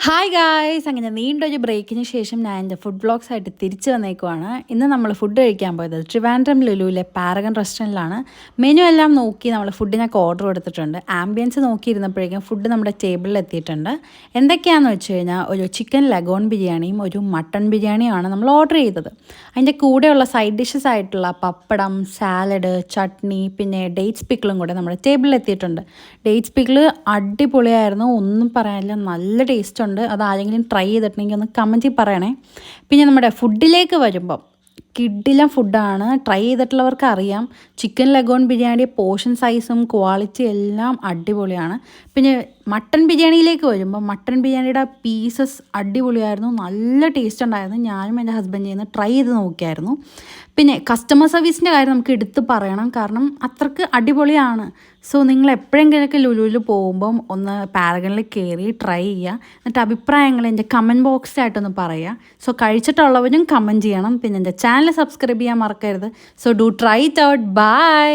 Hi guys, അങ്ങനെ നീണ്ടൊരു ബ്രേക്കിന് ശേഷം ഞാൻ എൻ്റെ ഫുഡ് വ്ളോഗ്സ് ആയിട്ട് തിരിച്ചു വന്നേക്കുവാണ്. ഇന്ന് നമ്മൾ ഫുഡ് കഴിക്കാൻ പോയത് ട്രിവാൻഡ്രം ലുലുവിലെ പാരഗൺ റെസ്റ്റോറൻറ്റിലാണ്. മെനു എല്ലാം നോക്കി നമ്മൾ ഫുഡിനൊക്കെ ഓർഡർ കൊടുത്തിട്ടുണ്ട്. ആംബിയൻസ് നോക്കിയിരുന്നപ്പോഴേക്കും ഫുഡ് നമ്മുടെ ടേബിളിൽ എത്തിയിട്ടുണ്ട്. എന്തൊക്കെയാണെന്ന് വെച്ച് കഴിഞ്ഞാൽ ഒരു ചിക്കൻ ലഗോൺ ബിരിയാണിയും ഒരു മട്ടൺ ബിരിയാണിയുമാണ് നമ്മൾ ഓർഡർ ചെയ്തത്. അതിൻ്റെ കൂടെയുള്ള സൈഡ് ഡിഷസ് ആയിട്ടുള്ള പപ്പടം, സാലഡ്, ചട്നി, പിന്നെ ഡേറ്റ്സ് പിക്കിളും കൂടെ നമ്മുടെ ടേബിളിൽ എത്തിയിട്ടുണ്ട്. ഡേറ്റ്സ് പിക്കിൾ അടിപൊളിയായിരുന്നു, ഒന്നും പറയാനില്ല, നല്ല ടേസ്റ്റ് ഉണ്ട്. അത് ആരെങ്കിലും ട്രൈ ചെയ്തിട്ടുണ്ടെങ്കിൽ ഒന്ന് കമൻറ്റിൽ പറയണേ. പിന്നെ നമ്മുടെ ഫുഡിലേക്ക് വരുമ്പം കിഡിലും ഫുഡാണ്. ട്രൈ ചെയ്തിട്ടുള്ളവർക്ക് അറിയാം, ചിക്കൻ ലഗോൺ ബിരിയാണി പോർഷൻ സൈസും ക്വാളിറ്റി എല്ലാം അടിപൊളിയാണ്. പിന്നെ മട്ടൺ ബിരിയാണിയിലേക്ക് വരുമ്പോൾ മട്ടൺ ബിരിയാണിയുടെ പീസസ് അടിപൊളിയായിരുന്നു, നല്ല ടേസ്റ്റ് ഉണ്ടായിരുന്നു. ഞാനും എൻ്റെ ഹസ്ബൻഡിൽ നിന്ന് ട്രൈ ചെയ്ത് നോക്കിയായിരുന്നു. പിന്നെ കസ്റ്റമർ സർവീസിൻ്റെ കാര്യം നമുക്ക് എടുത്ത് പറയണം, കാരണം അത്രയ്ക്ക് അടിപൊളിയാണ്. സോ നിങ്ങൾ എപ്പോഴെങ്കിലുമൊക്കെ ലുലുവിൽ പോകുമ്പം ഒന്ന് പാരഗണിൽ കയറി ട്രൈ ചെയ്യുക. എന്നിട്ട് അഭിപ്രായങ്ങൾ എൻ്റെ കമൻറ്റ് ബോക്സിലായിട്ടൊന്ന് പറയുക. സോ കഴിച്ചിട്ടുള്ളവരും കമൻറ്റ് ചെയ്യണം. പിന്നെ എൻ്റെ ചാനൽ സബ്സ്ക്രൈബ് ചെയ്യാൻ മറക്കരുത്. So do try it out. By.